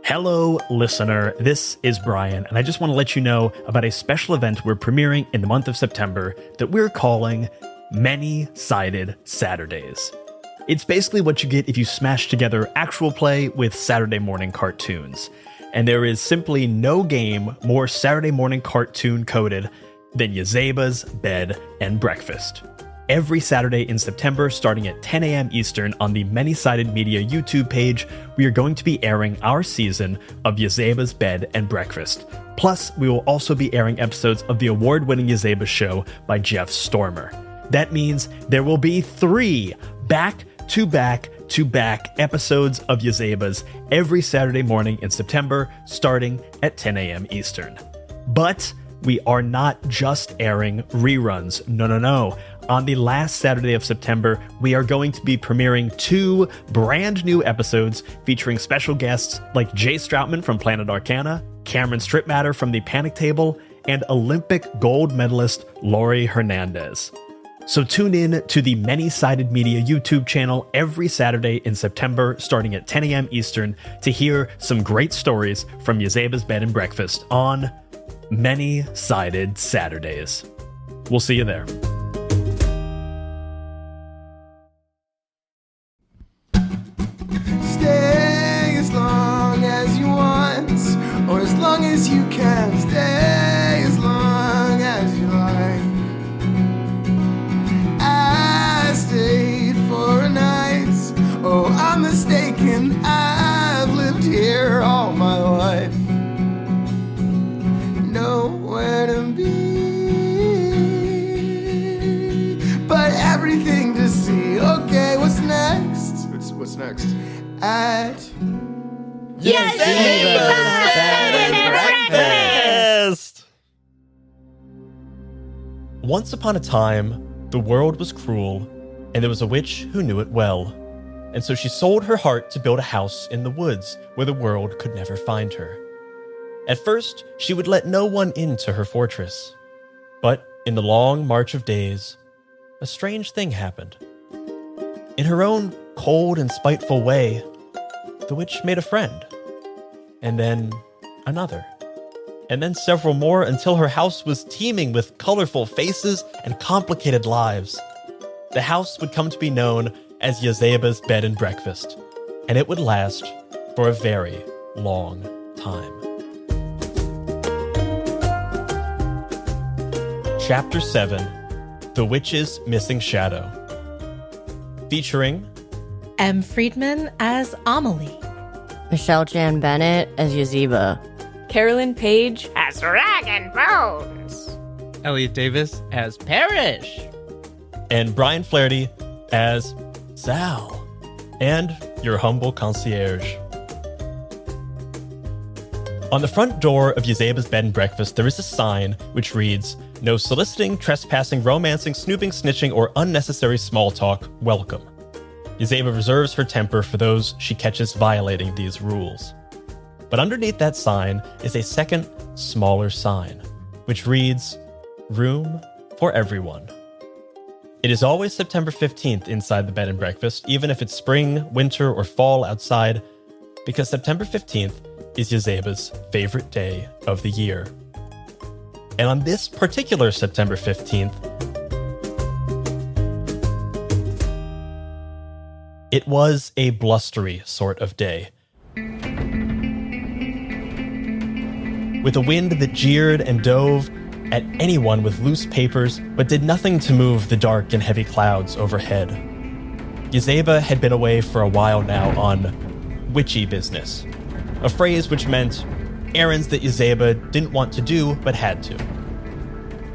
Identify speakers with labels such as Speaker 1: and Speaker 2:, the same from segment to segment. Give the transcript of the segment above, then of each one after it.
Speaker 1: Hello, listener. This is Brian, and I just want to let you know about a special event we're premiering in the month of September that we're calling Many-Sided Saturdays. It's basically what you get if you smash together actual play with Saturday morning cartoons. And there is simply no game more Saturday morning cartoon coded than Yazeba's Bed and Breakfast. Every Saturday in September, starting at 10 a.m. Eastern on the Many-Sided Media YouTube page, we are going to be airing our season of Yazeba's Bed and Breakfast. Plus, we will also be airing episodes of the award-winning Yazeba show by Jeff Stormer. That means there will be 3 back-to-back episodes of Yazeba's every Saturday morning in September, starting at 10 a.m. Eastern. But we are not just airing reruns. No. On the last Saturday of September, we are going to be premiering 2 brand new episodes featuring special guests like Jay Stroutman from Planet Arcana, Cameron Stripmatter from the Panic Table, and Olympic gold medalist Laurie Hernandez. So tune in to the Many-Sided Media YouTube channel every Saturday in September, starting at 10 a.m. Eastern, to hear some great stories from Yazeba's Bed and Breakfast on Many-Sided Saturdays. We'll see you there.
Speaker 2: Stay as long as you want, or as long as you can. Stay as long as you like. I stayed for a night. Oh, I'm mistaken. I've lived here all my life. Nowhere to be, but everything to see. Okay, what's next? What's next? At
Speaker 3: Yazeba's Bed and Breakfast!
Speaker 4: Once upon a time, the world was cruel, and there was a witch who knew it well. And so she sold her heart to build a house in the woods where the world could never find her. At first, she would let no one into her fortress. But in the long march of days, a strange thing happened. In her own cold and spiteful way, the witch made a friend, and then another, and then several more until her house was teeming with colorful faces and complicated lives. The house would come to be known as Yazeba's Bed and Breakfast, and it would last for a very long time. Chapter 7, The Witch's Missing Shadow. Featuring
Speaker 3: M. Friedman as Amelie.
Speaker 5: Michelle Jan Bennett as Yazeba.
Speaker 6: Carolyn Page
Speaker 7: as Dragon Bones.
Speaker 8: Elliot Davis as Parish.
Speaker 4: And Brian Flaherty as Sal. And your humble concierge. On the front door of Yazeba's Bed and Breakfast, there is a sign which reads, "No soliciting, trespassing, romancing, snooping, snitching, or unnecessary small talk. Welcome." Yazeba reserves her temper for those she catches violating these rules. But underneath that sign is a second, smaller sign, which reads, "Room for everyone." It is always September 15th inside the Bed and Breakfast, even if it's spring, winter, or fall outside, because September 15th is Yazeba's favorite day of the year. And on this particular September 15th, it was a blustery sort of day. With a wind that jeered and dove at anyone with loose papers, but did nothing to move the dark and heavy clouds overhead. Yazeba had been away for a while now on witchy business, a phrase which meant errands that Yazeba didn't want to do but had to.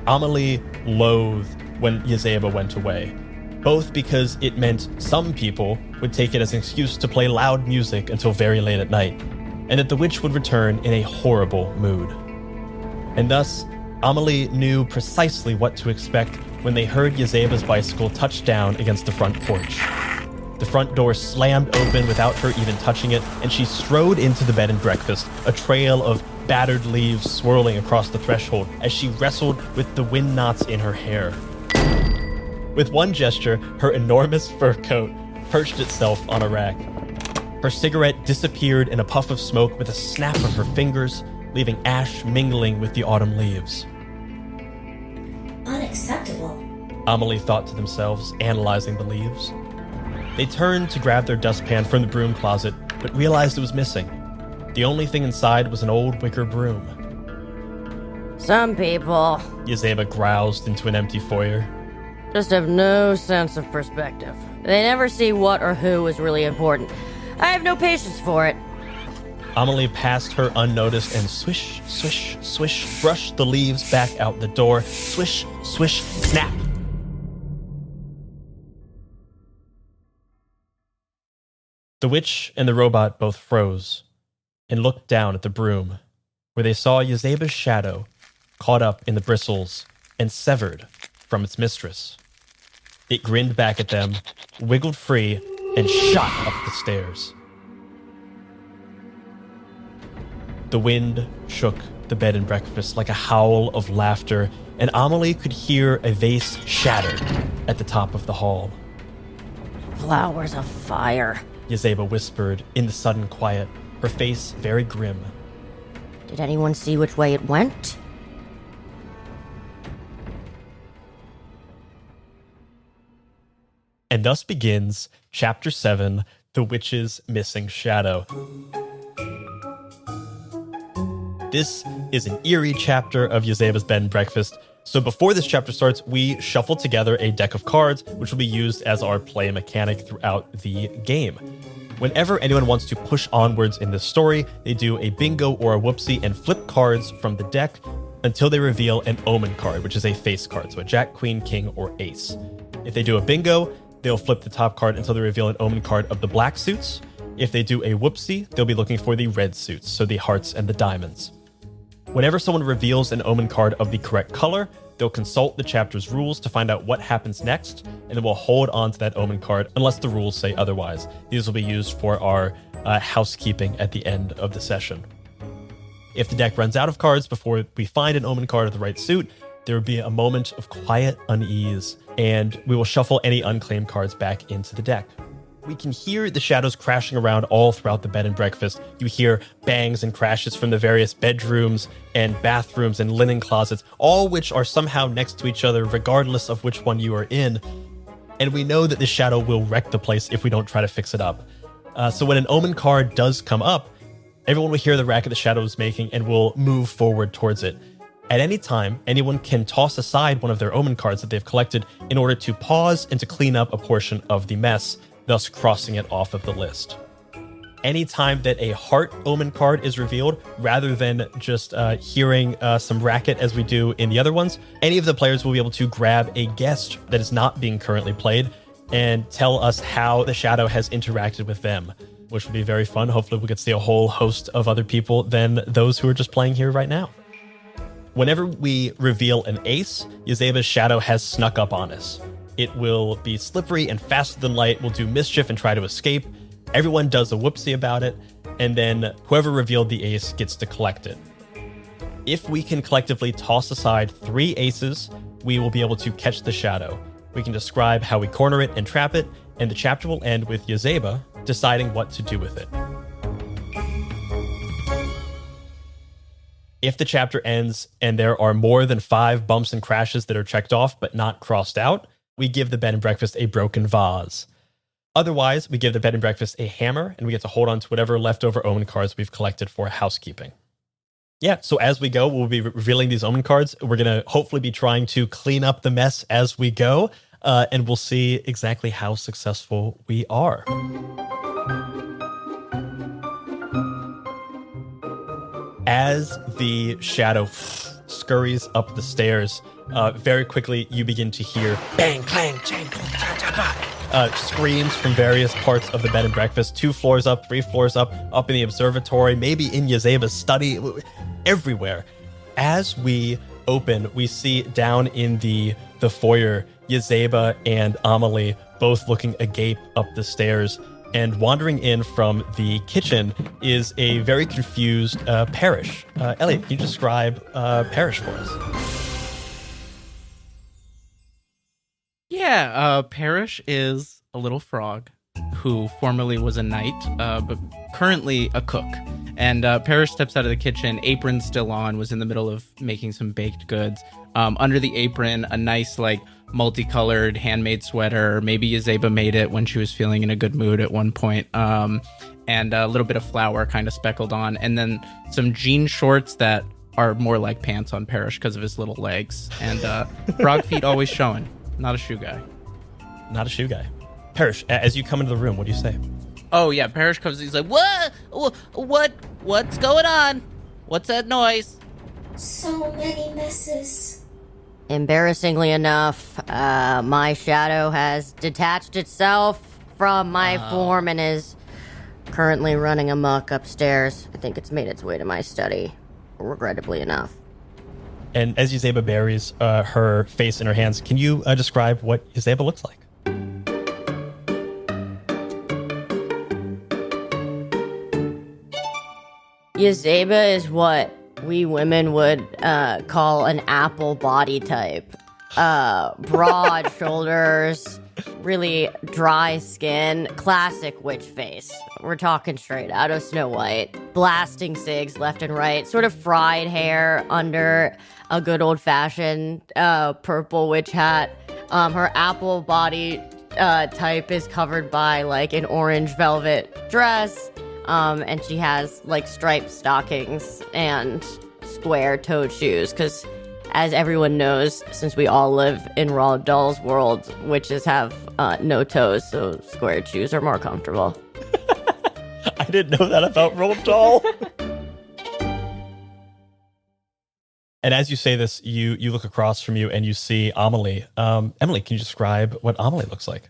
Speaker 4: Amelie loathed when Yazeba went away, both because it meant some people would take it as an excuse to play loud music until very late at night, and that the witch would return in a horrible mood. And thus, Amelie knew precisely what to expect when they heard Yazeba's bicycle touch down against the front porch. The front door slammed open without her even touching it, and she strode into the Bed and Breakfast, a trail of battered leaves swirling across the threshold as she wrestled with the wind knots in her hair. With one gesture, her enormous fur coat perched itself on a rack. Her Her cigarette disappeared in a puff of smoke with a snap of her fingers, leaving ash mingling with the autumn leaves.
Speaker 9: Unacceptable.
Speaker 4: Amelie thought to themselves, analyzing the leaves. They turned to grab their dustpan from the broom closet, but realized it was missing. The only thing inside was an old wicker broom.
Speaker 5: Some people
Speaker 4: Yazeba groused into an empty foyer.
Speaker 5: just have no sense of perspective. They never see what or who is really important. I have no patience for it.
Speaker 4: Amelie passed her unnoticed and swish, swish, swish, brushed the leaves back out the door. Swish, swish, snap. The witch and the robot both froze and looked down at the broom, where they saw Yazeba's shadow caught up in the bristles and severed from its mistress. It grinned back at them, wiggled free, and shot up the stairs. The wind shook the bed and breakfast like a howl of laughter, and Amelie could hear a vase shatter at the top of the hall.
Speaker 5: Flowers of fire.
Speaker 4: Yazeba whispered in the sudden quiet, her face very grim.
Speaker 5: Did anyone see which way it went?
Speaker 4: And thus begins Chapter 7, The Witch's Missing Shadow. This is an eerie chapter of Yazeba's Bed and Breakfast. So before this chapter starts, we shuffle together a deck of cards, which will be used as our play mechanic throughout the game. Whenever anyone wants to push onwards in this story, they do a bingo or a whoopsie and flip cards from the deck until they reveal an omen card, which is a face card, so a jack, queen, king, or ace. If they do a bingo, they'll flip the top card until they reveal an omen card of the black suits. If they do a whoopsie, they'll be looking for the red suits, so the hearts and the diamonds. Whenever someone reveals an omen card of the correct color, they'll consult the chapter's rules to find out what happens next, and then we'll hold on to that omen card unless the rules say otherwise. These will be used for our housekeeping at the end of the session. If the deck runs out of cards before we find an omen card of the right suit, there will be a moment of quiet unease, and we will shuffle any unclaimed cards back into the deck. We can hear the shadows crashing around all throughout the bed and breakfast. You hear bangs and crashes from the various bedrooms and bathrooms and linen closets, all which are somehow next to each other regardless of which one you are in. And we know that this shadow will wreck the place if we don't try to fix it up. So when an omen card does come up, everyone will hear the racket the shadow is making and will move forward towards it. At any time, anyone can toss aside one of their omen cards that they've collected in order to pause and to clean up a portion of the mess, thus crossing it off of the list. Anytime that a heart omen card is revealed, rather than just hearing some racket as we do in the other ones, any of the players will be able to grab a guest that is not being currently played and tell us how the shadow has interacted with them, which will be very fun. Hopefully we get to see a whole host of other people than those who are just playing here right now. Whenever we reveal an ace, Yazeba's shadow has snuck up on us. It will be slippery and faster than light, will do mischief and try to escape. Everyone does a whoopsie about it, and then whoever revealed the ace gets to collect it. If we can collectively toss aside 3 aces, we will be able to catch the shadow. We can describe how we corner it and trap it, and the chapter will end with Yazeba deciding what to do with it. If the chapter ends and there are more than 5 bumps and crashes that are checked off but not crossed out, we give the bed and breakfast a broken vase. Otherwise, we give the bed and breakfast a hammer, and we get to hold on to whatever leftover omen cards we've collected for housekeeping. Yeah, so as we go, we'll be revealing these omen cards. We're going to hopefully be trying to clean up the mess as we go, and we'll see exactly how successful we are. As the shadow scurries up the stairs, very quickly you begin to hear bang, clang, chang, screams from various parts of the bed and breakfast. 2 floors up, 3 floors up in the observatory, maybe in Yazeba's study, everywhere. As we open, we see down in the foyer, Yazeba and Amelie both looking agape up the stairs. And wandering in from the kitchen is a very confused Parish. Elliot, can you describe Parish for us?
Speaker 8: Yeah, Parish is a little frog who formerly was a knight, but currently a cook. And Parish steps out of the kitchen, apron still on, was in the middle of making some baked goods. Under the apron, a nice, like, multicolored handmade sweater. Maybe Yazeba made it when she was feeling in a good mood at one point. And a little bit of flour kind of speckled on. And then some jean shorts that are more like pants on Parish because of his little legs. And frog feet always showing. Not a shoe guy.
Speaker 4: Not a shoe guy. Parish, as you come into the room, what do you say?
Speaker 8: Oh, yeah. Parish comes. He's like, what's going on? What's that noise?
Speaker 9: So many messes.
Speaker 5: Embarrassingly enough, my shadow has detached itself from my form and is currently running amok upstairs. I think it's made its way to my study, regrettably enough.
Speaker 4: And as Yazeba buries her face in her hands, can you describe what Yazeba looks like?
Speaker 5: Yazeba is what we women would call an apple body type. Broad shoulders, really dry skin, classic witch face. We're talking straight out of Snow White. Blasting cigs left and right, sort of fried hair under a good old-fashioned purple witch hat. Her apple body type is covered by like an orange velvet dress. And she has like striped stockings and square-toed shoes because, as everyone knows, since we all live in Roald Dahl's world, witches have no toes, so squared shoes are more comfortable.
Speaker 4: I didn't know that about Roald Dahl. And as you say this, you look across from you and you see Amelie. Emily, can you describe what Amelie looks like?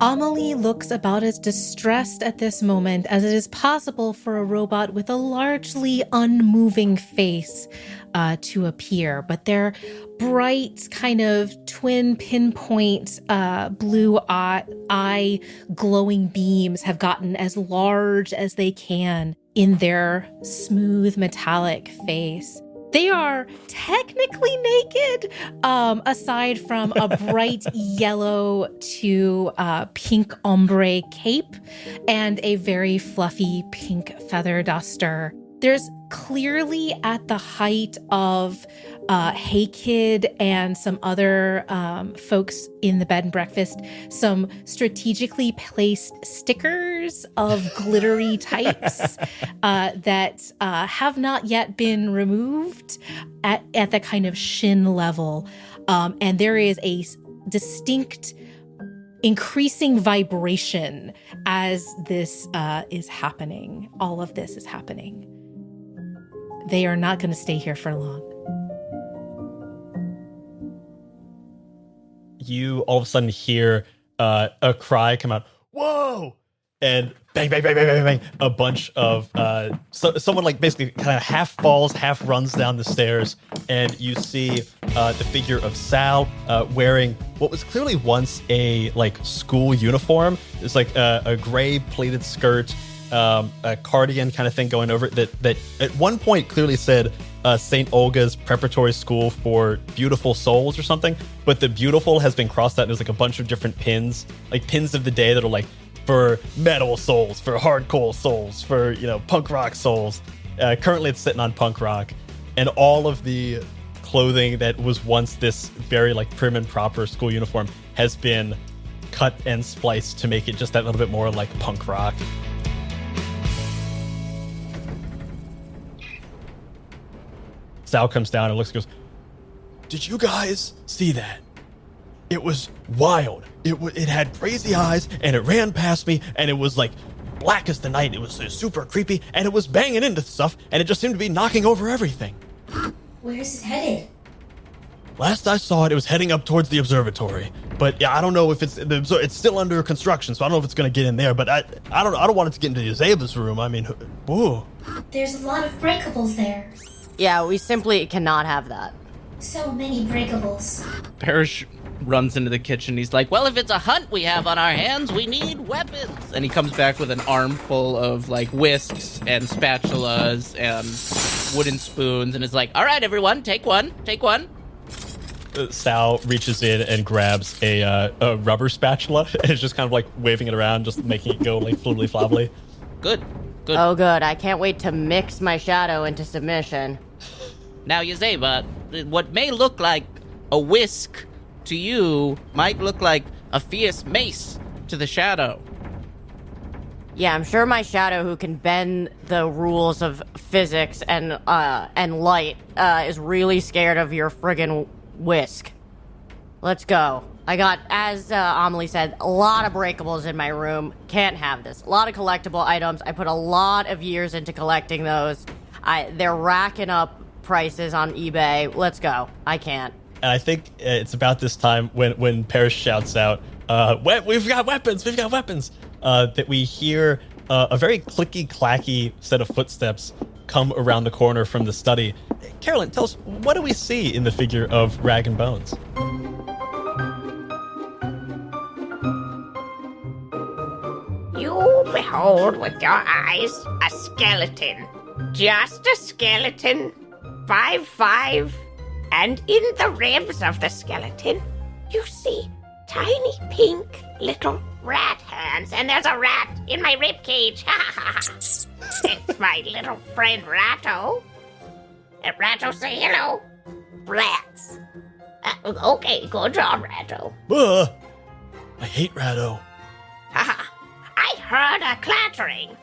Speaker 3: Amelie looks about as distressed at this moment as it is possible for a robot with a largely unmoving face to appear. But their bright, kind of twin pinpoint blue eye glowing beams have gotten as large as they can in their smooth metallic face. They are technically naked, aside from a bright yellow to pink ombre cape and a very fluffy pink feather duster. There's clearly at the height of Hey Kid and some other folks in the bed and breakfast, some strategically placed stickers of glittery types that have not yet been removed at the kind of shin level. And there is a distinct increasing vibration as this is happening. All of this is happening. They are not going to stay here for long.
Speaker 4: You all of a sudden hear a cry come out, whoa! And bang, bang, bang, bang, bang, bang. A bunch of, someone like basically kind of half falls, half runs down the stairs. And you see the figure of Sal wearing what was clearly once a like school uniform. It's like a gray pleated skirt, a cardigan kind of thing going over it that at one point clearly said St. Olga's Preparatory School for Beautiful Souls or something, but the beautiful has been crossed out. There's like a bunch of different pins, like pins of the day that are like for metal souls, for hardcore souls, for, you know, punk rock souls. Currently it's sitting on punk rock, and all of the clothing that was once this very like prim and proper school uniform has been cut and spliced to make it just that little bit more like punk rock. Sal comes down and looks and goes, "Did you guys see that? It was wild. It had crazy eyes, and it ran past me, and it was like black as the night. It was super creepy, and it was banging into stuff, and it just seemed to be knocking over everything."
Speaker 9: Where is it headed?
Speaker 4: Last I saw it, it was heading up towards the observatory. But yeah, I don't know if it's still under construction, so I don't know if it's going to get in there. But I don't want it to get into Yazeba's room. I mean, whoa.
Speaker 9: There's a lot of breakables there.
Speaker 5: Yeah, we simply cannot have that.
Speaker 9: So many breakables.
Speaker 8: Parish runs into the kitchen. He's like, well, if it's a hunt we have on our hands, we need weapons. And he comes back with an armful of like whisks and spatulas and wooden spoons and is like, all right, everyone, take one.
Speaker 4: Sal reaches in and grabs a rubber spatula and is just kind of like waving it around, just making it go like flibbly flobbly.
Speaker 8: Good.
Speaker 5: Oh, good. I can't wait to mix my shadow into submission.
Speaker 8: Now, Yazeba, what may look like a whisk to you might look like a fierce mace to the shadow.
Speaker 5: Yeah, I'm sure my shadow, who can bend the rules of physics and light, is really scared of your friggin' whisk. Let's go. I got, as Amelie said, a lot of breakables in my room. Can't have this. A lot of collectible items. I put a lot of years into collecting those. They're racking up prices on eBay. Let's go. I can't.
Speaker 4: And I think it's about this time when Parish shouts out, we've got weapons, that we hear a very clicky-clacky set of footsteps come around the corner from the study. Carolyn, tell us, what do we see in the figure of Rag and Bones?
Speaker 7: You behold with your eyes a skeleton. Just a skeleton. 5'5". And in the ribs of the skeleton, you see tiny pink little rat hands. And there's a rat in my rib cage. It's my little friend Ratto. Ratto, say hello. Rats. Okay, good job, Ratto.
Speaker 4: I hate Ratto.
Speaker 7: I heard a clattering.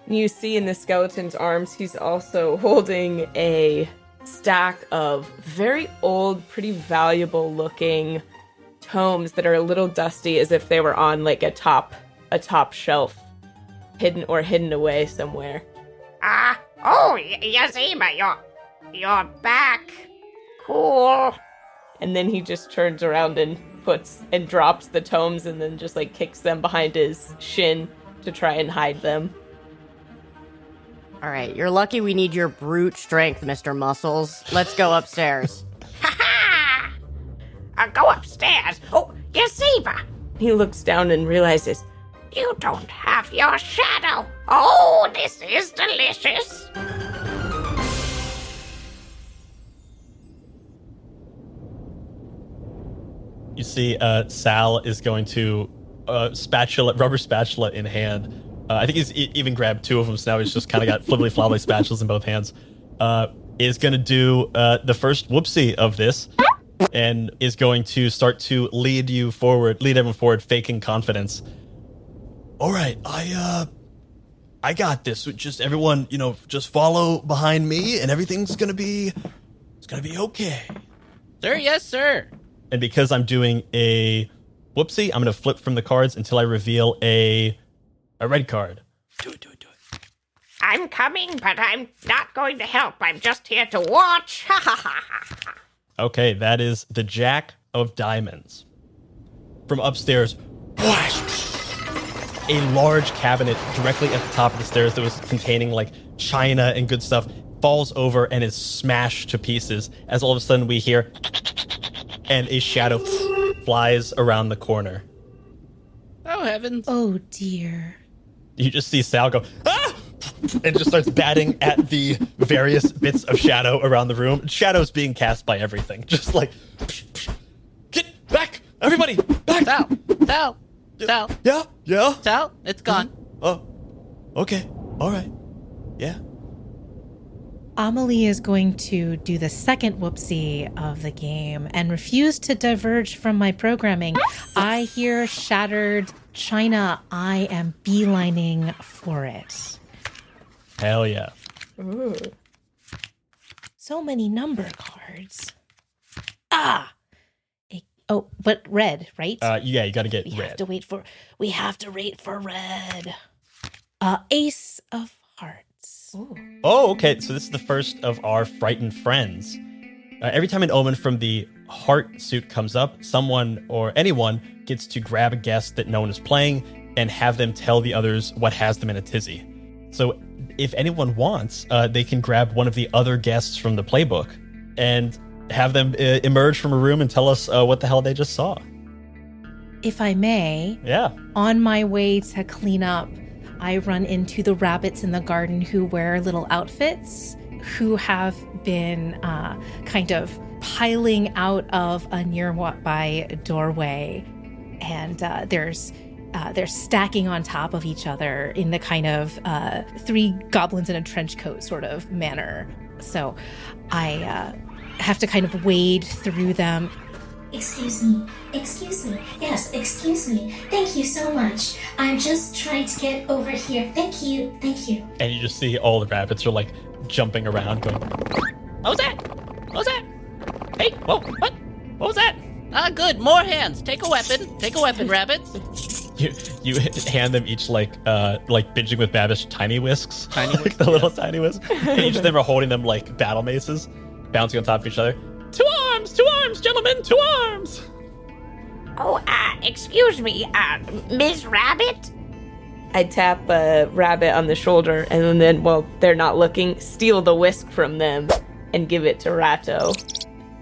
Speaker 6: You see in the skeleton's arms, he's also holding a stack of very old, pretty valuable looking tomes that are a little dusty, as if they were on like a top shelf, hidden away somewhere.
Speaker 7: Yazeba, you're back. Cool.
Speaker 6: And then he just turns around and drops the tomes and then just like kicks them behind his shin to try and hide them.
Speaker 5: All right, you're lucky we need your brute strength, Mr. Muscles. Let's go upstairs.
Speaker 7: Go upstairs. Oh, Yazeba.
Speaker 6: He looks down and realizes,
Speaker 7: You don't have your shadow. Oh, this is delicious.
Speaker 4: You see, Sal is going to rubber spatula in hand. I think he's even grabbed two of them, so now he's just kind of got flibbly-flobbly spatulas in both hands. Is going to do the first whoopsie of this, and is going to start to lead everyone forward, faking confidence. All right, I got this. Just everyone, just follow behind me, and everything's gonna be okay.
Speaker 8: Sir, yes, sir.
Speaker 4: And because I'm doing a whoopsie, I'm going to flip from the cards until I reveal a red card. Do it.
Speaker 7: I'm coming, but I'm not going to help. I'm just here to watch.
Speaker 4: Okay, that is the Jack of Diamonds. From upstairs, a large cabinet directly at the top of the stairs that was containing like china and good stuff falls over and is smashed to pieces as all of a sudden we hear and a shadow flies around the corner.
Speaker 8: Oh, heavens.
Speaker 3: Oh, dear.
Speaker 4: You just see Sal go, ah! And just starts batting at the various bits of shadow around the room. Shadow's being cast by everything. Just like, get back! Everybody, back!
Speaker 8: Sal!
Speaker 4: Yeah?
Speaker 8: Sal, it's gone.
Speaker 4: Oh, okay. All right. Yeah.
Speaker 3: Amelie is going to do the second whoopsie of the game and refuse to diverge from my programming. I hear shattered china. I am beelining for it.
Speaker 4: Hell yeah.
Speaker 6: ooh.
Speaker 3: So many number cards. But red, right?
Speaker 4: Yeah, you gotta get
Speaker 3: we
Speaker 4: red.
Speaker 3: have to wait for red. Ace of Hearts.
Speaker 6: Ooh.
Speaker 4: Oh, okay. So this is the first of our frightened friends. Every time an omen from the heart suit comes up, someone or anyone gets to grab a guest that no one is playing and have them tell the others what has them in a tizzy. So if anyone wants, they can grab one of the other guests from the playbook and have them emerge from a room and tell us what the hell they just saw.
Speaker 3: If I may,
Speaker 4: Yeah.
Speaker 3: on my way to clean up, I run into the rabbits in the garden who wear little outfits, who have been kind of piling out of a nearby doorway, and they're stacking on top of each other in the kind of 3 goblins in a trench coat sort of manner. So I have to kind of wade through them.
Speaker 9: Excuse me. Yes, excuse me. Thank you so much. I'm just trying to get over here. Thank you.
Speaker 4: And you just see all the rabbits are like jumping around going,
Speaker 10: What was that? What was that? Hey, whoa, what? What was that? Good, more hands. Take a weapon, rabbits.
Speaker 4: you hand them each like binging with Babish tiny whisks.
Speaker 8: Tiny
Speaker 4: The little tiny whisks. And each of them are holding them like battle maces, bouncing on top of each other. 2 arms, gentlemen, 2 arms.
Speaker 7: Oh, excuse me, Ms. Rabbit?
Speaker 6: I tap a rabbit on the shoulder and then, while they're not looking, steal the whisk from them and give it to Ratto.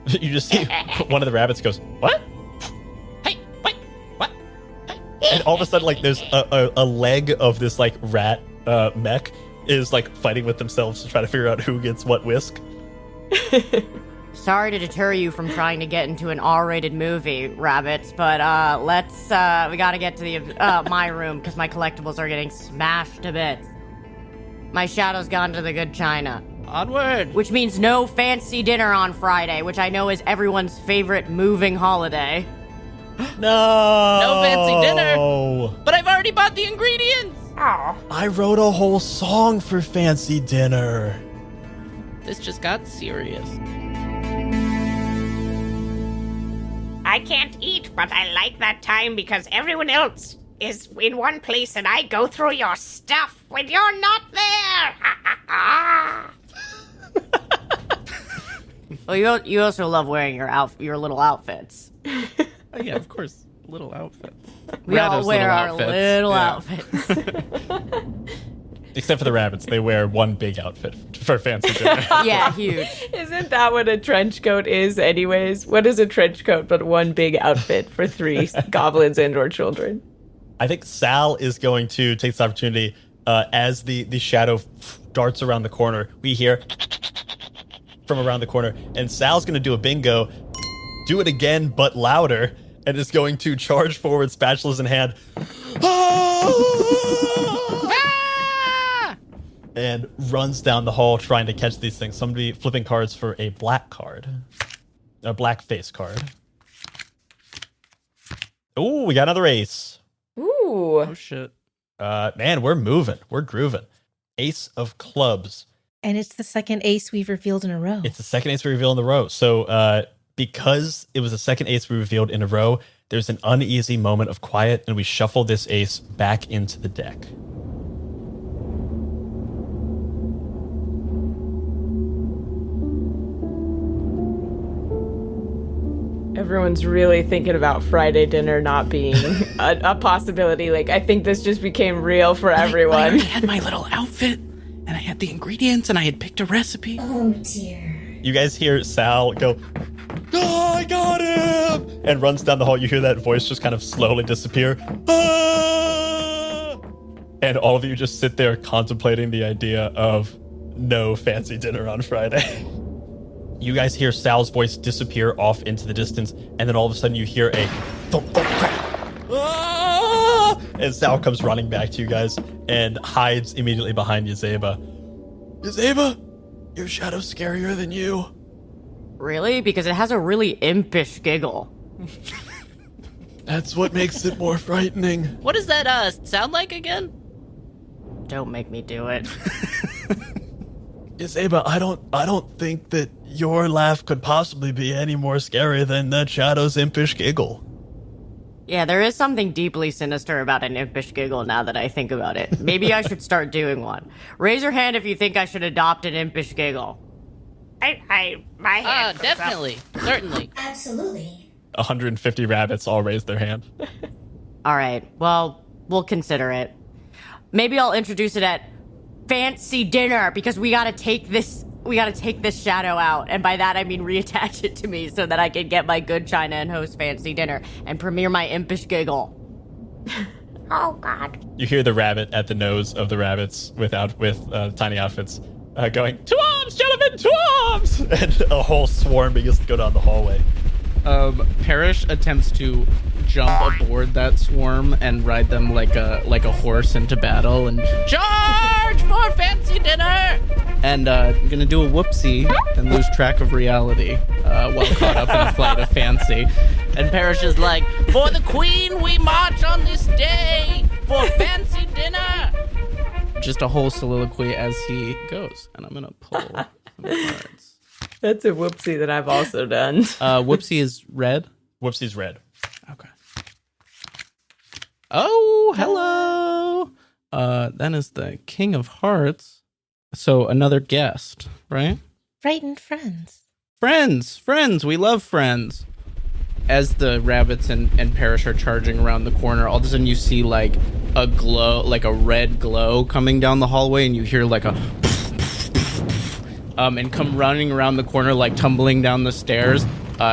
Speaker 4: You just see one of the rabbits goes, what?
Speaker 10: Hey, wait, what?
Speaker 4: And all of a sudden, like, there's a leg of this, like, rat mech is, like, fighting with themselves to try to figure out who gets what whisk.
Speaker 5: Sorry to deter you from trying to get into an R-rated movie, rabbits, but we gotta get to the my room because my collectibles are getting smashed to bits. My shadow's gone to the good china.
Speaker 10: Onward.
Speaker 5: Which means no fancy dinner on Friday, which I know is everyone's favorite moving holiday.
Speaker 10: No fancy dinner. But I've already bought the ingredients.
Speaker 7: Oh,
Speaker 4: I wrote a whole song for fancy dinner.
Speaker 10: This just got serious.
Speaker 7: I can't eat, but I like that time because everyone else is in one place and I go through your stuff when you're not there.
Speaker 5: Well, you also love wearing your little outfits.
Speaker 8: Oh, yeah, of course. Little outfits.
Speaker 5: We all
Speaker 8: Ratto's
Speaker 5: wear our
Speaker 8: outfits.
Speaker 5: little
Speaker 8: Yeah.
Speaker 5: outfits.
Speaker 4: Except for the rabbits, they wear one big outfit for fancy dinner.
Speaker 5: Yeah, huge.
Speaker 6: Isn't that what a trench coat is anyways? What is a trench coat but one big outfit for 3 goblins and or children?
Speaker 4: I think Sal is going to take this opportunity as the shadow darts around the corner. We hear from around the corner, and Sal's going to do a bingo, do it again but louder, and is going to charge forward, spatulas in hand. And runs down the hall trying to catch these things. Somebody flipping cards for a black card. A black face card. Ooh, we got another ace.
Speaker 6: Ooh.
Speaker 8: Oh, shit.
Speaker 4: Man, we're moving. We're grooving. Ace of clubs.
Speaker 3: And it's the second ace we've revealed in a row.
Speaker 4: It's the second ace we revealed in a row. So because it was the second ace we revealed in a row, there's an uneasy moment of quiet, and we shuffle this ace back into the deck.
Speaker 6: Everyone's really thinking about Friday dinner not being a possibility. Like, I think this just became real for
Speaker 10: I
Speaker 6: everyone.
Speaker 10: already had my little outfit, and I had the ingredients, and I had picked a recipe.
Speaker 9: Oh dear.
Speaker 4: You guys hear Sal go, "Oh, I got him!" and runs down the hall. You hear that voice just kind of slowly disappear. Ah! And all of you just sit there contemplating the idea of no fancy dinner on Friday. You guys hear Sal's voice disappear off into the distance, and then all of a sudden you hear a thump, thump, crack. Ah! And Sal comes running back to you guys and hides immediately behind Yazeba. Yazeba, your shadow's scarier than you.
Speaker 5: Really? Because it has a really impish giggle.
Speaker 4: That's what makes it more frightening.
Speaker 10: What does that sound like again?
Speaker 5: Don't make me do it.
Speaker 4: Yazeba, I don't think that your laugh could possibly be any more scary than that shadow's impish giggle.
Speaker 5: Yeah, there is something deeply sinister about an impish giggle now that I think about it. Maybe I should start doing one. Raise your hand if you think I should adopt an impish giggle.
Speaker 7: my hand. goes up.
Speaker 10: Definitely. Certainly.
Speaker 9: Absolutely.
Speaker 4: 150 rabbits all raised their hand.
Speaker 5: All right, well, we'll consider it. Maybe I'll introduce it at fancy dinner because we gotta take this shadow out, and by that I mean reattach it to me so that I can get my good china and host fancy dinner and premiere my impish giggle.
Speaker 7: Oh, God.
Speaker 4: You hear the rabbit at the nose of the rabbits with tiny outfits going, "To
Speaker 1: arms, gentlemen, to arms! And a whole swarm begins to go down the hallway.
Speaker 8: Parish attempts to jump aboard that swarm and ride them like a horse into battle and charge for fancy dinner. And gonna do a whoopsie and lose track of reality while caught up in a flight of fancy. And Parish is like, for the queen we march on this day for fancy dinner. Just a whole soliloquy as he goes, and I'm gonna pull some cards.
Speaker 6: That's a whoopsie that I've also done.
Speaker 8: Whoopsie is red.
Speaker 1: Whoopsie's red.
Speaker 8: Okay. Oh, hello. That is the King of Hearts. So another guest, right?
Speaker 3: Frightened friends.
Speaker 8: Friends. We love friends. As the rabbits and Parish are charging around the corner, all of a sudden you see like a glow, like a red glow coming down the hallway, and you hear like a and come running around the corner, like tumbling down the stairs,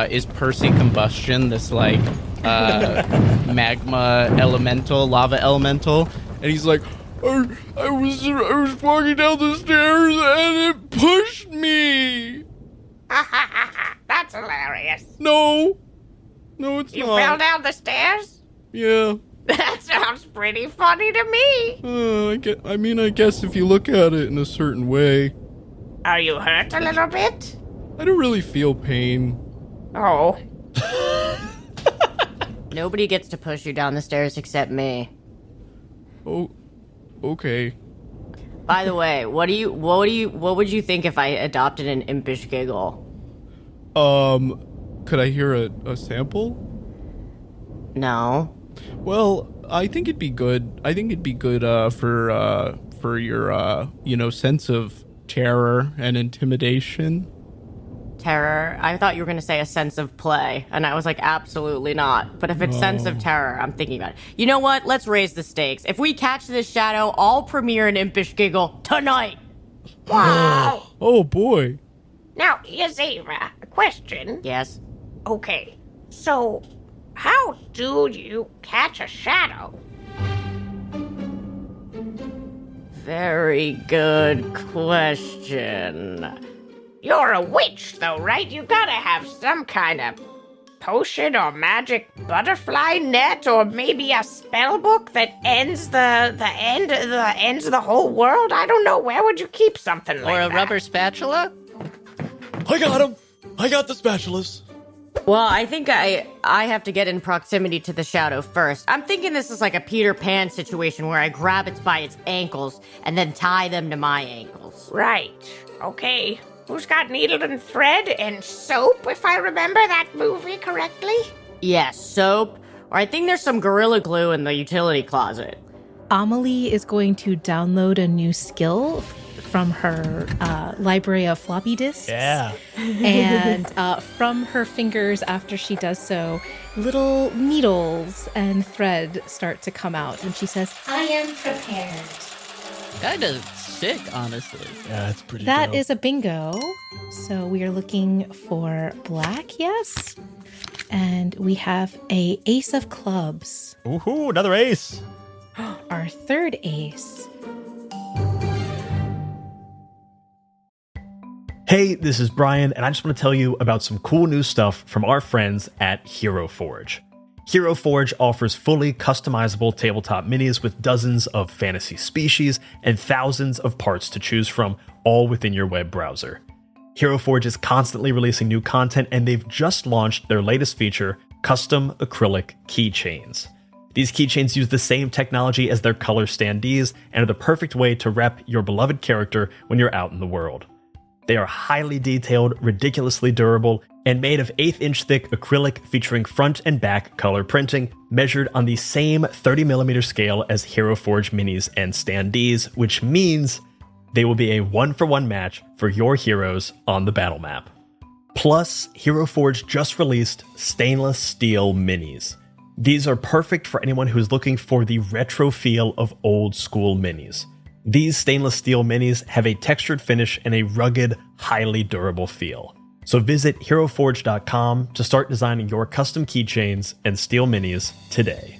Speaker 8: is Percy Combustion, this like magma elemental, lava elemental, and he's like, I was walking down the stairs and it pushed me.
Speaker 7: That's hilarious.
Speaker 8: No, it's
Speaker 7: You
Speaker 8: not.
Speaker 7: fell down the stairs?
Speaker 8: Yeah.
Speaker 7: That sounds pretty funny to me.
Speaker 8: I guess if you look at it in a certain way.
Speaker 7: Are you hurt a little bit?
Speaker 8: I don't really feel pain.
Speaker 7: Oh.
Speaker 5: Nobody gets to push you down the stairs except me.
Speaker 8: Oh, okay.
Speaker 5: By the way, what would you think if I adopted an impish giggle?
Speaker 8: Could I hear a sample?
Speaker 5: No.
Speaker 8: Well, I think it'd be good. For your sense of terror and intimidation.
Speaker 5: Terror? I thought you were going to say a sense of play, and I was like, absolutely not. But if it's sense of terror, I'm thinking about it. You know what? Let's raise the stakes. If we catch this shadow, I'll premiere an impish giggle tonight.
Speaker 7: Wow.
Speaker 8: Oh boy.
Speaker 7: Now, Yazeba, a question.
Speaker 5: Yes.
Speaker 7: Okay, so how do you catch a shadow?
Speaker 5: Very good question.
Speaker 7: You're a witch, though, right? You gotta have some kind of potion or magic butterfly net, or maybe a spell book that ends the whole world. I don't know. Where would you keep something like
Speaker 10: Or a
Speaker 7: that?
Speaker 10: rubber spatula?
Speaker 1: I got him! I got the spatulas!
Speaker 5: Well, I think I have to get in proximity to the shadow first. I'm thinking this is like a Peter Pan situation where I grab it by its ankles and then tie them to my ankles.
Speaker 7: Right. Okay. Who's got needle and thread and soap, if I remember that movie correctly?
Speaker 5: Yes, soap. Or I think there's some Gorilla Glue in the utility closet.
Speaker 3: Amelie is going to download a new skill from her library of floppy disks.
Speaker 1: Yeah.
Speaker 3: And from her fingers, after she does so, little needles and thread start to come out. And she says,
Speaker 9: I am prepared.
Speaker 10: Kinda sick, honestly.
Speaker 1: Yeah, that's pretty
Speaker 3: that
Speaker 1: dope.
Speaker 3: is a bingo. So we are looking for black, yes. And we have a ace of clubs.
Speaker 1: Woohoo, another ace!
Speaker 3: Our third ace.
Speaker 1: Hey, this is Brian, and I just want to tell you about some cool new stuff from our friends at Hero Forge. Hero Forge offers fully customizable tabletop minis with dozens of fantasy species and thousands of parts to choose from, all within your web browser. Hero Forge is constantly releasing new content, and they've just launched their latest feature, custom acrylic keychains. These keychains use the same technology as their color standees and are the perfect way to rep your beloved character when you're out in the world. They are highly detailed, ridiculously durable, and made of 1/8-inch thick acrylic featuring front and back color printing, measured on the same 30mm scale as Hero Forge minis and standees, which means they will be a 1-for-1 match for your heroes on the battle map. Plus, Hero Forge just released stainless steel minis. These are perfect for anyone who is looking for the retro feel of old school minis. These stainless steel minis have a textured finish and a rugged, highly durable feel. So visit HeroForge.com to start designing your custom keychains and steel minis today.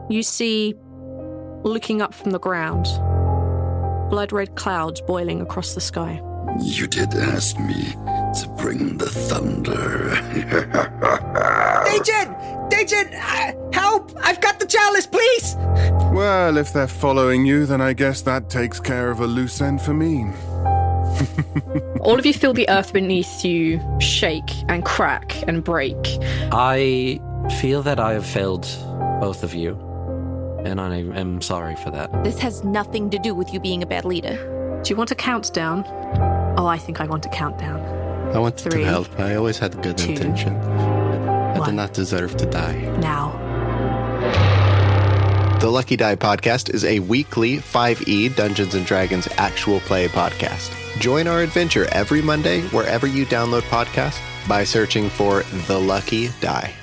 Speaker 11: You see, looking up from the ground. Blood-red clouds boiling across the sky.
Speaker 12: You did ask me to bring the thunder.
Speaker 13: Dejin! Help! I've got the chalice, please!
Speaker 14: Well, if they're following you, then I guess that takes care of a loose end for me.
Speaker 11: All of you feel the earth beneath you shake and crack and break.
Speaker 15: I feel that I have failed both of you, and I am sorry for that.
Speaker 16: This has nothing to do with you being a bad leader.
Speaker 11: Do you want a countdown? Oh, I think I want a countdown.
Speaker 17: I wanted
Speaker 11: 3,
Speaker 17: to help. I always had good
Speaker 11: 2,
Speaker 17: intention. I
Speaker 11: 1.
Speaker 17: did not deserve to die.
Speaker 11: Now.
Speaker 18: The Lucky Die podcast is a weekly 5e Dungeons & Dragons actual play podcast. Join our adventure every Monday wherever you download podcasts by searching for The Lucky Die.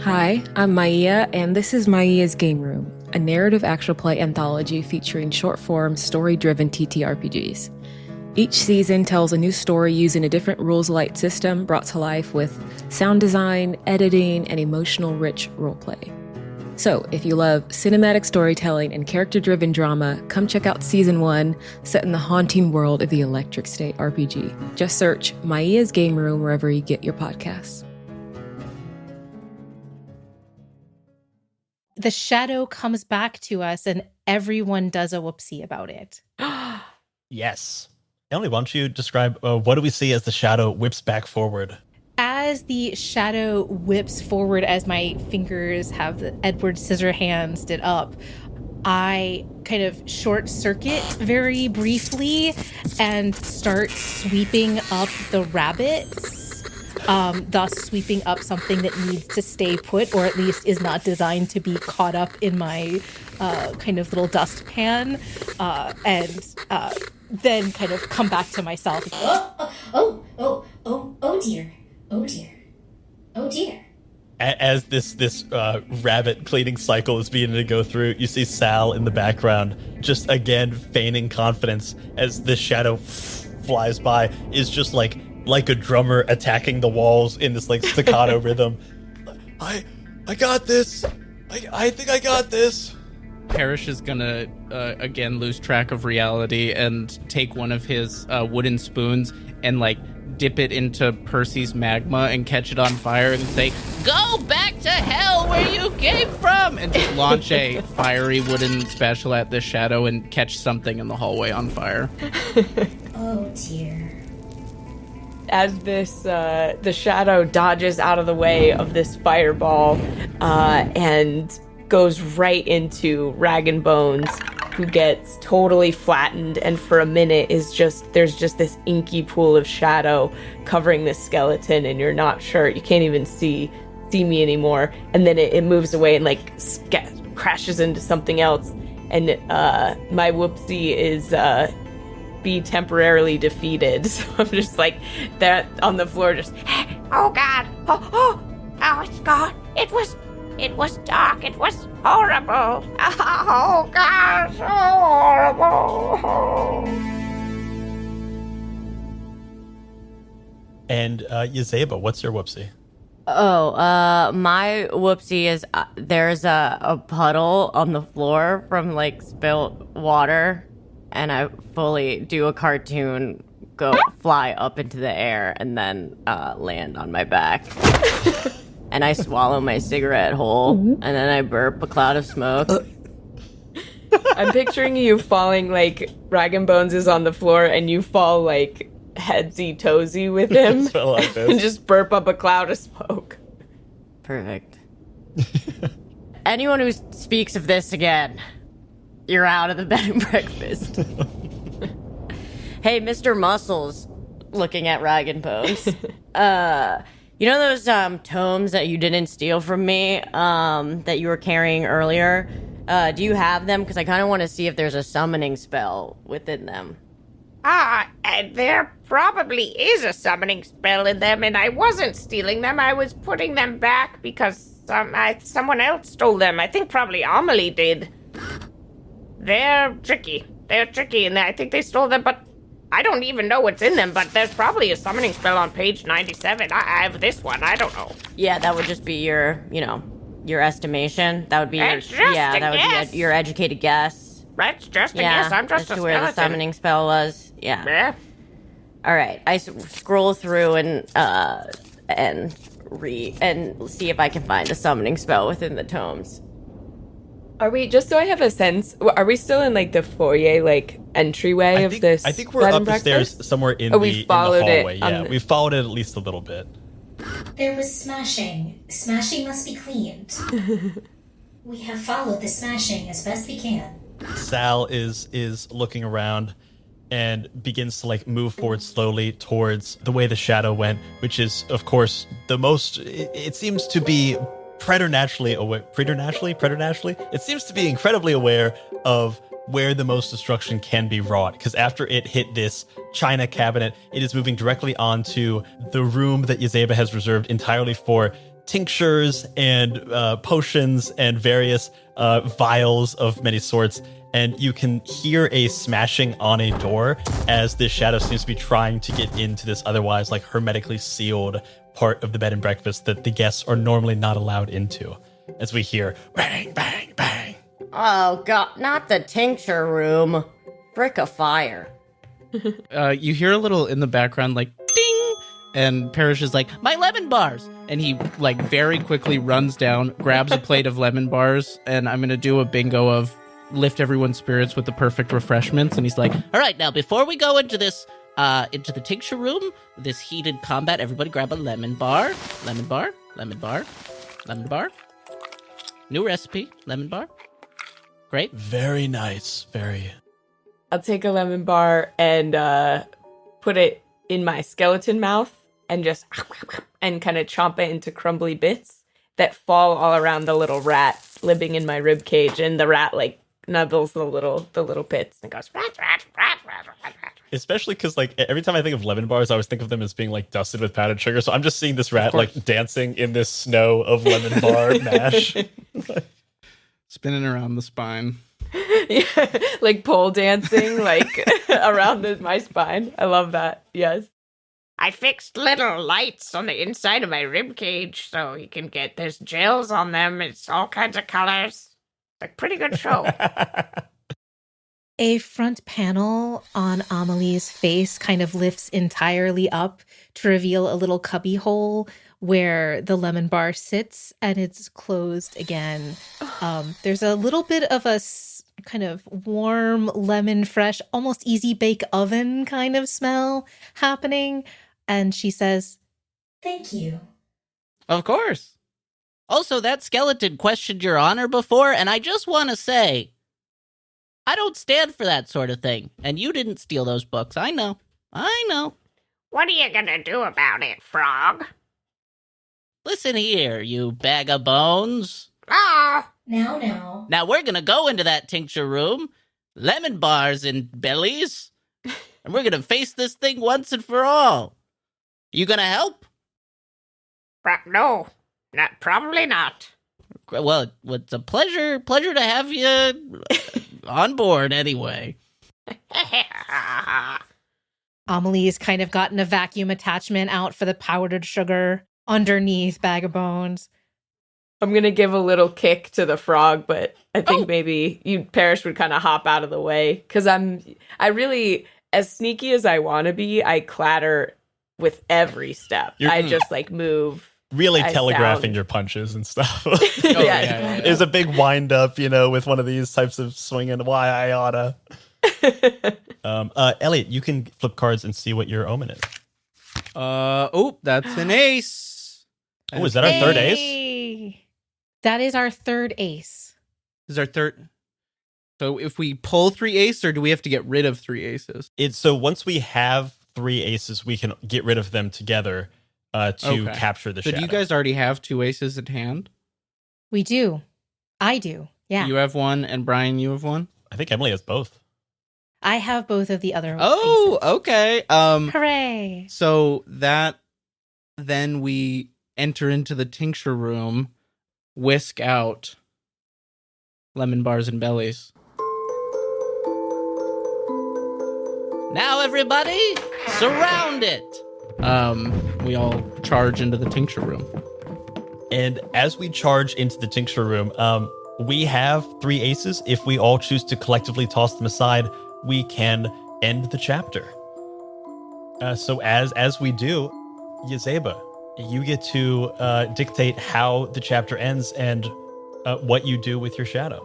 Speaker 19: Hi, I'm Maia, and this is Maia's Game Room, a narrative actual play anthology featuring short-form, story-driven TTRPGs. Each season tells a new story using a different rules-light system brought to life with sound design, editing, and emotional-rich roleplay. So, if you love cinematic storytelling and character-driven drama, come check out Season 1, set in the haunting world of the Electric State RPG. Just search Maia's Game Room wherever you get your podcasts.
Speaker 3: The shadow comes back to us and everyone does a whoopsie about it.
Speaker 4: Yes. Emily, why don't you describe what do we see as the shadow whips back forward?
Speaker 3: As the shadow whips forward, as my fingers have the Edward Scissorhands did up, I kind of short circuit very briefly and start sweeping up the rabbits. Thus sweeping up something that needs to stay put, or at least is not designed to be caught up in my kind of little dustpan, and then kind of come back to myself.
Speaker 9: Oh dear.
Speaker 4: As this rabbit cleaning cycle is beginning to go through, you see Sal in the background, just again feigning confidence as this shadow flies by, is just like a drummer attacking the walls in this like staccato rhythm. I got this. I think I got this.
Speaker 8: Parish is gonna again lose track of reality and take one of his wooden spoons and like dip it into Percy's magma and catch it on fire and say,
Speaker 10: Go back to hell where you came from!
Speaker 8: and just launch a fiery wooden special at the shadow and catch something in the hallway on fire.
Speaker 9: Oh dear.
Speaker 6: As this, the shadow dodges out of the way of this fireball and goes right into Rag and Bones, who gets totally flattened, and for a minute there's just this inky pool of shadow covering this skeleton, and you're not sure, you can't even see me anymore, and then it moves away and like crashes into something else, and my whoopsie is be temporarily defeated. So I'm just like that on the floor, just
Speaker 7: Oh God! Oh, it's gone. It was dark. It was horrible. Oh God! So horrible.
Speaker 4: And Yazeba, what's your whoopsie?
Speaker 5: My whoopsie is there's a puddle on the floor from like spilt water, and I fully do a cartoon, go fly up into the air, and then land on my back. And I swallow my cigarette whole, and then I burp a cloud of smoke.
Speaker 6: I'm picturing you falling like Rag and Bones is on the floor, and you fall like headsy toesy with him, and just burp up a cloud of smoke.
Speaker 5: Perfect. Anyone who speaks of this again, you're out of the bed and breakfast. Hey, Mr. Muscles, looking at Rag and Bones. You know those tomes that you didn't steal from me that you were carrying earlier? Do you have them? Because I kind of want to see if there's a summoning spell within them.
Speaker 7: There probably is a summoning spell in them, and I wasn't stealing them. I was putting them back because someone else stole them. I think probably Amelie did. They're tricky, and I think they stole them, but I don't even know what's in them, but there's probably a summoning spell on page 97. I have this one. I don't know.
Speaker 5: Yeah, that would just be your, your estimation. That would be your your educated guess.
Speaker 7: That's just a guess. I'm just a skeleton.
Speaker 5: Where the summoning spell was. Yeah. All right. I scroll through and see if I can find a summoning spell within the tomes.
Speaker 6: Are we, just so I have a sense, are we still in like the foyer, like entryway of this?
Speaker 4: I think we're up the stairs somewhere in the hallway. Yeah, we followed it at least a little bit.
Speaker 9: There was smashing. Smashing must be cleaned. We have followed the smashing as best we can.
Speaker 4: Sal is looking around and begins to like move forward slowly towards the way the shadow went, which is, of course, the most. It seems to be preternaturally aware. It seems to be incredibly aware of where the most destruction can be wrought, because after it hit this china cabinet, it is moving directly onto the room that Yazeba has reserved entirely for tinctures and potions and various vials of many sorts. And you can hear a smashing on a door as this shadow seems to be trying to get into this otherwise like hermetically sealed part of the bed and breakfast that the guests are normally not allowed into. As we hear bang, bang, bang.
Speaker 5: Oh god, not the tincture room. Frick a fire.
Speaker 8: You hear a little in the background like ding, and Parish is like, my lemon bars, and he like very quickly runs down, grabs a plate of lemon bars, and I'm gonna do a bingo of lift everyone's spirits with the perfect refreshments. And he's like,
Speaker 10: all right, now before we go into this into the tincture room, this heated combat, everybody grab a lemon bar. New recipe, lemon bar. Great.
Speaker 4: Very nice. Very.
Speaker 6: I'll take a lemon bar and put it in my skeleton mouth and just and kind of chomp it into crumbly bits that fall all around the little rat living in my rib cage, and the rat like nubbles the little pits and goes rat, rat, rat, rat, rat, rat.
Speaker 4: Especially because like every time I think of lemon bars, I always think of them as being like dusted with powdered sugar. So I'm just seeing this rat like dancing in this snow of lemon bar mash.
Speaker 8: Spinning around the spine.
Speaker 6: Yeah, like pole dancing, like around my spine. I love that. Yes.
Speaker 7: I fixed little lights on the inside of my rib cage so you can get, there's gels on them. It's all kinds of colors. It's a pretty good show.
Speaker 3: A front panel on Amelie's face kind of lifts entirely up to reveal a little cubby hole where the lemon bar sits, and it's closed again. There's a little bit of a kind of warm lemon fresh, almost easy bake oven kind of smell happening. And she says,
Speaker 9: "Thank you."
Speaker 10: Of course. Also, that skeleton questioned your honor before, and I just want to say, I don't stand for that sort of thing. And you didn't steal those books. I know.
Speaker 7: What are you gonna do about it, Frog?
Speaker 10: Listen here, you bag of bones.
Speaker 7: Ah!
Speaker 9: Now.
Speaker 10: Now we're gonna go into that tincture room, lemon bars and bellies, and we're gonna face this thing once and for all. You gonna help?
Speaker 7: No, probably not.
Speaker 10: Well, it's a pleasure to have you on board anyway.
Speaker 3: Amelie's kind of gotten a vacuum attachment out for the powdered sugar underneath Bag of Bones.
Speaker 6: I'm going to give a little kick to the frog, but I think maybe Parish would kind of hop out of the way, because I really, as sneaky as I want to be, I clatter with every step. I just like move.
Speaker 4: Really telegraphing your punches and stuff.
Speaker 6: Yeah.
Speaker 4: There's a big wind up, with one of these types of swinging. Why I oughta. Elliot, you can flip cards and see what your omen is.
Speaker 8: That's an ace.
Speaker 4: Oh, is that our third ace?
Speaker 3: That is our third ace.
Speaker 8: Is our third. So if we pull 3 aces, or do we have to get rid of 3 aces?
Speaker 4: So once we have 3 aces, we can get rid of them together to capture the shadow.
Speaker 8: So do you guys already have 2 aces at hand?
Speaker 3: We do. I do. Yeah.
Speaker 8: You have 1, and Brian, you have 1?
Speaker 4: I think Emily has both.
Speaker 3: I have both of the other
Speaker 8: aces. Okay.
Speaker 3: Hooray.
Speaker 8: So then we enter into the tincture room, whisk out lemon bars and bellies.
Speaker 10: Now, everybody, surround it.
Speaker 8: We all charge into the tincture room.
Speaker 4: And as we charge into the tincture room, we have 3 aces. If we all choose to collectively toss them aside, we can end the chapter. So as we do, Yazeba, you get to dictate how the chapter ends and what you do with your shadow.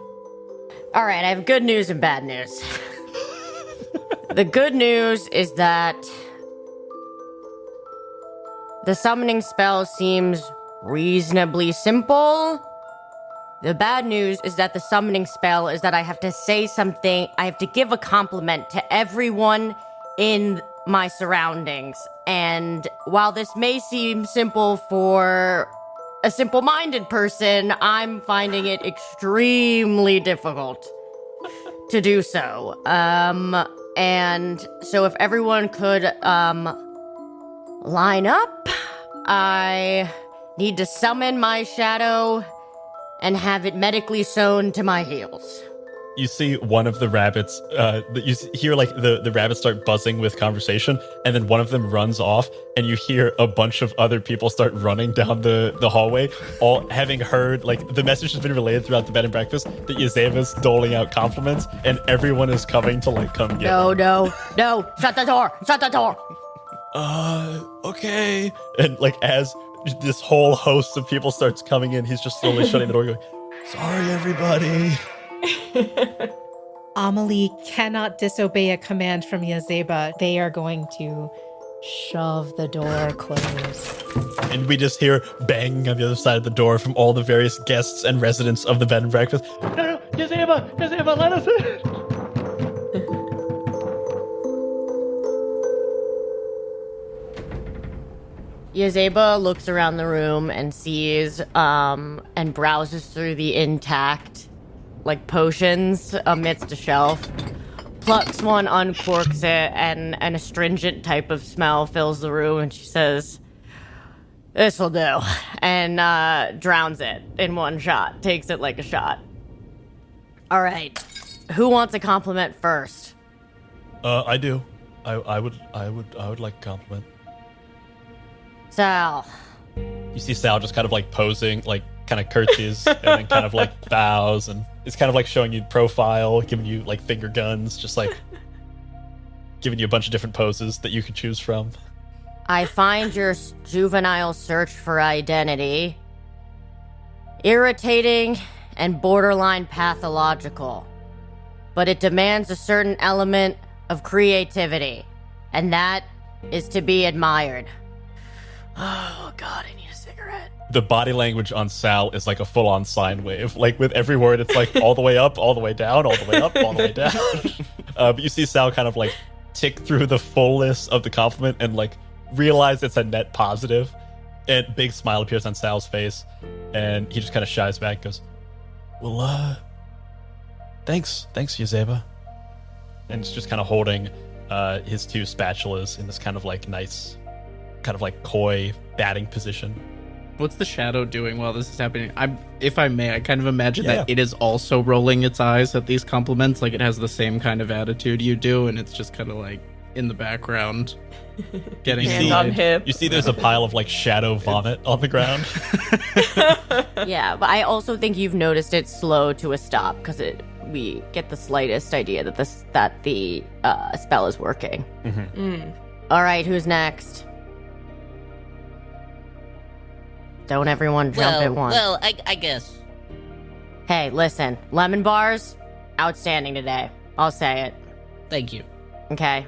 Speaker 5: All right, I have good news and bad news. The good news is that the summoning spell seems reasonably simple. The bad news is that the summoning spell is that I have to say something, I have to give a compliment to everyone in my surroundings. And while this may seem simple for a simple-minded person, I'm finding it extremely difficult to do so. And so if everyone could, line up, I need to summon my shadow and have it medically sewn to my heels.
Speaker 4: You see one of the rabbits, you hear like the rabbits start buzzing with conversation, and then one of them runs off, and you hear a bunch of other people start running down the hallway, all having heard, like, the message has been relayed throughout the bed and breakfast that Yazeba's doling out compliments, and everyone is coming to, like, come get them.
Speaker 5: No, shut the door,
Speaker 4: Okay. And, like, as this whole host of people starts coming in, he's just slowly shutting the door going, sorry, everybody.
Speaker 3: Amelie cannot disobey a command from Yazeba. They are going to shove the door closed.
Speaker 4: And we just hear banging on the other side of the door from all the various guests and residents of the bed and breakfast. No, Yazeba, let us in.
Speaker 5: Yazeba looks around the room and sees, and browses through the intact, like, potions amidst a shelf, plucks one, uncorks it, and an astringent type of smell fills the room, and she says, this'll do, and drowns it in one shot, takes it like a shot. All right, who wants a compliment first?
Speaker 4: I do. I would like a compliment.
Speaker 5: Sal.
Speaker 4: You see Sal just kind of like posing, like kind of curtsies, and then kind of like bows, and it's kind of like showing you profile, giving you like finger guns, just like giving you a bunch of different poses that you could choose from.
Speaker 5: I find your juvenile search for identity irritating and borderline pathological, but it demands a certain element of creativity, and that is to be admired. Oh God, I need a cigarette.
Speaker 4: The body language on Sal is like a full-on sine wave. Like with every word, it's like all the way up, all the way down, all the way up, all the way down. But you see Sal kind of like tick through the fullness of the compliment and like realize it's a net positive. And big smile appears on Sal's face, and he just kind of shies back and goes, well, thanks, Yazeba. And it's just kind of holding his 2 spatulas in this kind of like nice, kind of like coy batting position.
Speaker 8: What's the shadow doing while this is happening? If I may, I kind of imagine that it is also rolling its eyes at these compliments, like it has the same kind of attitude you do, and it's just kind of like in the background getting
Speaker 6: hand on hip.
Speaker 4: You see there's a pile of like shadow vomit on the ground.
Speaker 5: Yeah, but I also think you've noticed it slow to a stop because we get the slightest idea that the spell is working.
Speaker 4: Mm-hmm.
Speaker 5: All right, who's next? Don't everyone jump at once.
Speaker 10: Well, I guess.
Speaker 5: Hey, listen. Lemon bars, outstanding today. I'll say it.
Speaker 10: Thank you.
Speaker 5: Okay.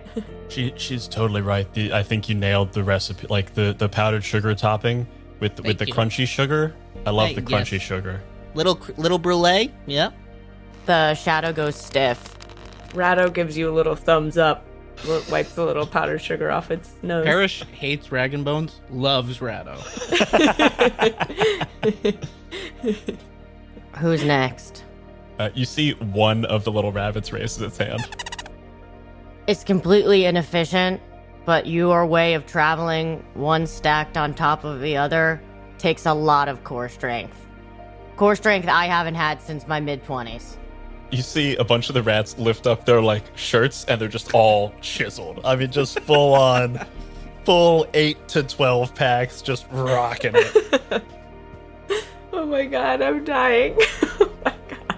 Speaker 4: She's totally right. I think you nailed the recipe, like the powdered sugar topping with the crunchy sugar. I love the crunchy sugar.
Speaker 10: Little brulee. Yeah.
Speaker 5: The shadow goes stiff.
Speaker 6: Rado gives you a little thumbs up. Wipes the little powdered sugar off its nose.
Speaker 8: Parish hates Rag and Bones, loves Rado.
Speaker 5: Who's next?
Speaker 4: You see one of the little rabbits raises its hand.
Speaker 5: It's completely inefficient, but your way of traveling, one stacked on top of the other, takes a lot of core strength. Core strength I haven't had since my mid-20s.
Speaker 4: You see a bunch of the rats lift up their like shirts and they're just all chiseled. I mean, just full 8 to 12 packs, just rocking it.
Speaker 6: Oh my god, I'm dying.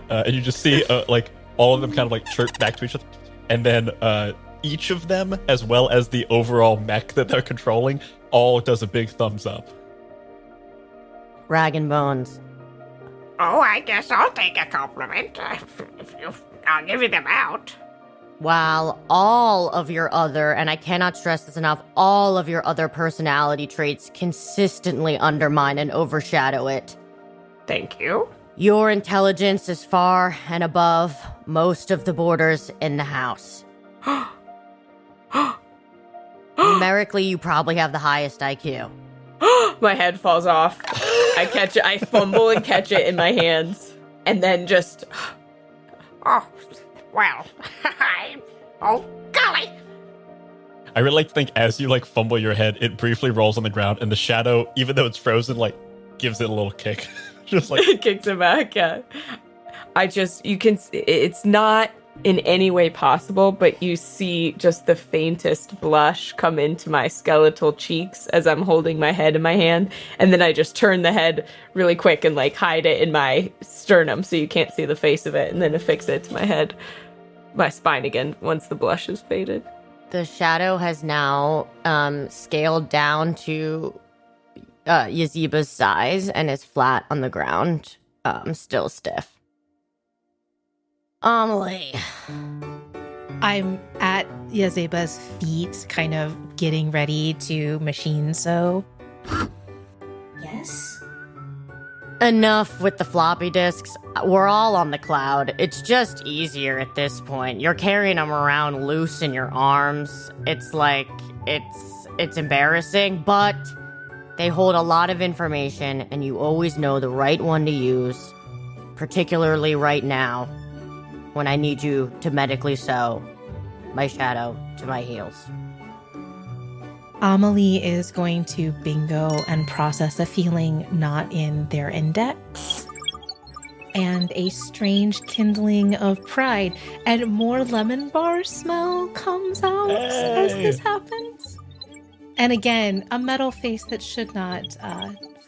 Speaker 4: And you just see like all of them kind of like chirp back to each other, and then each of them, as well as the overall mech that they're controlling, all does a big thumbs up.
Speaker 5: Rag and Bones.
Speaker 7: Oh, I guess I'll take a compliment. I'll give you them out.
Speaker 5: While all of your other, and I cannot stress this enough, all of your other personality traits consistently undermine and overshadow it.
Speaker 7: Thank you.
Speaker 5: Your intelligence is far and above most of the boarders in the house. Numerically, you probably have the highest IQ.
Speaker 6: My head falls off. I catch it. I fumble and catch it in my hands. And then just...
Speaker 7: Oh, well. Oh, golly.
Speaker 4: I really like to think as you like fumble your head, it briefly rolls on the ground, and the shadow, even though it's frozen, like gives it a little kick. Just like
Speaker 6: it kicks it back, yeah. You can, it's not in any way possible, but you see just the faintest blush come into my skeletal cheeks as I'm holding my head in my hand, and then I just turn the head really quick and like hide it in my sternum so you can't see the face of it, and then affix it to my spine again once the blush has faded.
Speaker 5: The shadow has now scaled down to Yazeba's size and is flat on the ground, still stiff. Amelie.
Speaker 3: I'm at Yazeba's feet, kind of getting ready to machine sew.
Speaker 9: Yes?
Speaker 5: Enough with the floppy disks. We're all on the cloud. It's just easier at this point. You're carrying them around loose in your arms. It's like, it's embarrassing, but they hold a lot of information, and you always know the right one to use, particularly right now, when I need you to medically sew my shadow to my heels.
Speaker 3: Amelie is going to bingo and process a feeling not in their index. And a strange kindling of pride and more lemon bar smell comes out as this happens. And again, a metal face that should not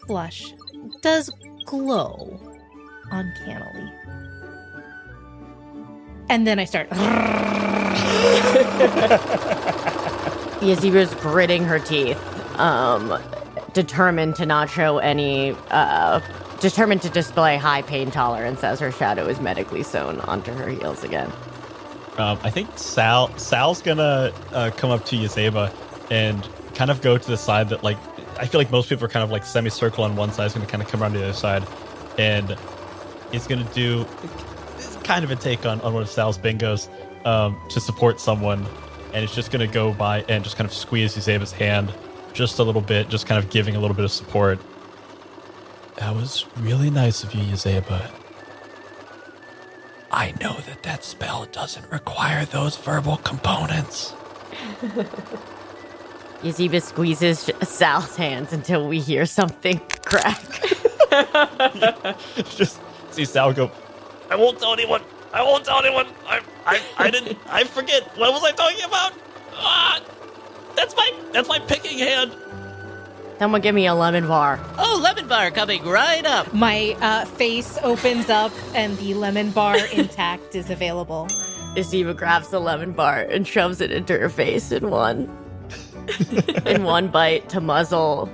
Speaker 3: flush does glow uncannily. And then I start.
Speaker 5: Yazeba's gritting her teeth, determined to not show any, determined to display high pain tolerance as her shadow is medically sewn onto her heels again.
Speaker 4: I think Sal's gonna come up to Yazeba and kind of go to the side that, like, I feel like most people are kind of like semicircle on one side. He's gonna kind of come around to the other side, and he's gonna do kind of a take on one of Sal's bingos to support someone, and it's just gonna go by and just kind of squeeze Yazeba's hand just a little bit, just kind of giving a little bit of support. That was really nice of you, Yazeba. I know that spell doesn't require those verbal components.
Speaker 5: Yazeba squeezes Sal's hands until we hear something crack.
Speaker 4: Just see Sal go, I won't tell anyone. I forget. What was I talking about? That's my picking hand.
Speaker 5: Someone give me a lemon bar.
Speaker 10: Oh, lemon bar coming right up.
Speaker 3: My face opens up and the lemon bar intact is available.
Speaker 5: Yazeba grabs the lemon bar and shoves it into her face in one bite to muzzle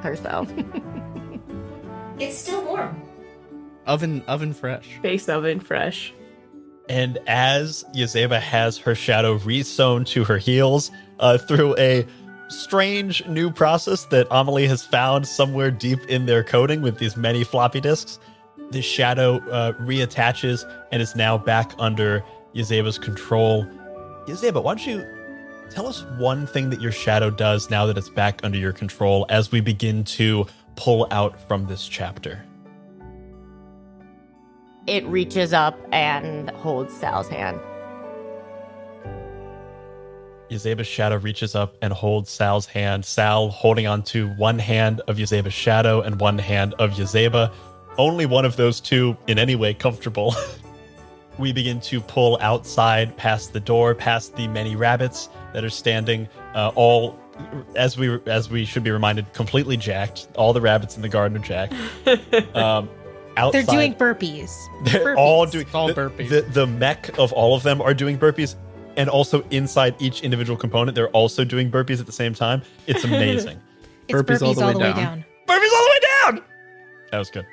Speaker 5: herself.
Speaker 9: It's still warm.
Speaker 8: Oven fresh.
Speaker 6: Base oven fresh.
Speaker 4: And as Yazeba has her shadow re-sewn to her heels through a strange new process that Amelie has found somewhere deep in their coding with these many floppy disks, the shadow reattaches and is now back under Yazeba's control. Yazeba, why don't you tell us one thing that your shadow does now that it's back under your control as we begin to pull out from this chapter?
Speaker 5: It reaches up and holds Sal's hand.
Speaker 4: Yazeba's shadow reaches up and holds Sal's hand. Sal holding on to one hand of Yazeba's shadow and one hand of Yazeba. Only one of those two in any way comfortable we begin to pull outside past the door, past the many rabbits that are standing, all, as we should be reminded, completely jacked. All the rabbits in the garden are jacked. Outside,
Speaker 3: They're doing burpees.
Speaker 4: They're all doing burpees. The mech of all of them are doing burpees, and also inside each individual component, they're also doing burpees at the same time. It's amazing.
Speaker 3: Burpees all the way down.
Speaker 4: Burpees all the way down! That was good.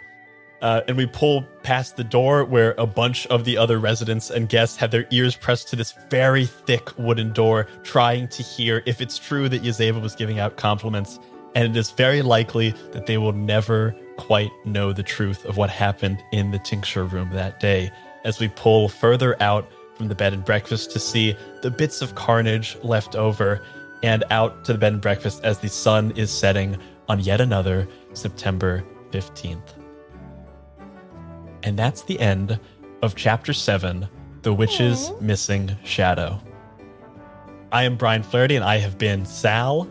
Speaker 4: And we pull past the door where a bunch of the other residents and guests have their ears pressed to this very thick wooden door, trying to hear if it's true that Yazeba was giving out compliments. And it is very likely that they will never quite know the truth of what happened in the tincture room that day, as we pull further out from the bed and breakfast to see the bits of carnage left over, and out to the bed and breakfast as the sun is setting on yet another September 15th. And that's the end of Chapter 7, The Witch's Missing Shadow. I am Brian Flaherty, and I have been Sal.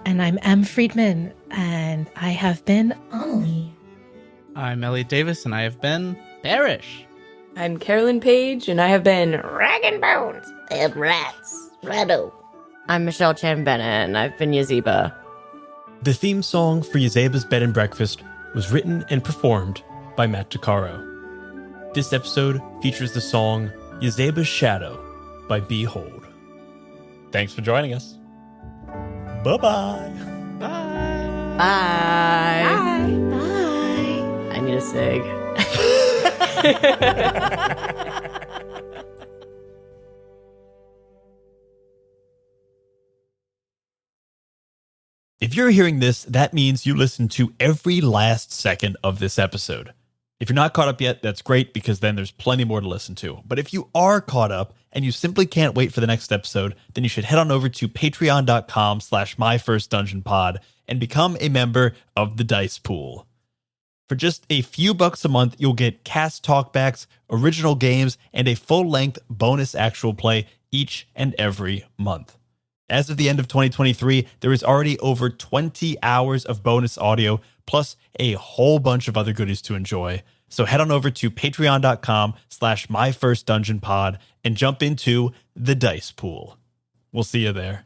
Speaker 3: And I'm M. Friedman, and I have been
Speaker 9: Amelie.
Speaker 8: I'm Elliot Davis, and I have been
Speaker 10: Parish.
Speaker 6: I'm Carolyn Page, and I have been
Speaker 7: Rag and Bones.
Speaker 5: And Rats. Ratto. I'm Michelle Chan Bennett, and I've been Yazeba.
Speaker 4: The theme song for Yazeba's Bed and Breakfast was written and performed by Matt DeCaro. This episode features the song Yazeba's Shadow by Behold. Thanks for joining us. Bye-bye.
Speaker 5: Bye. Bye.
Speaker 3: Bye.
Speaker 5: I need a cig.
Speaker 4: If you're hearing this, that means you listened to every last second of this episode. If you're not caught up yet, that's great, because then there's plenty more to listen to. But if you are caught up and you simply can't wait for the next episode, then you should head on over to patreon.com/myfirstdungeonpod and become a member of the Dice Pool. For just a few bucks a month, you'll get cast talkbacks, original games, and a full-length bonus actual play each and every month. As of the end of 2023, there is already over 20 hours of bonus audio, plus a whole bunch of other goodies to enjoy. So head on over to patreon.com/myfirstdungeonpod and jump into the Dice Pool. We'll see you there.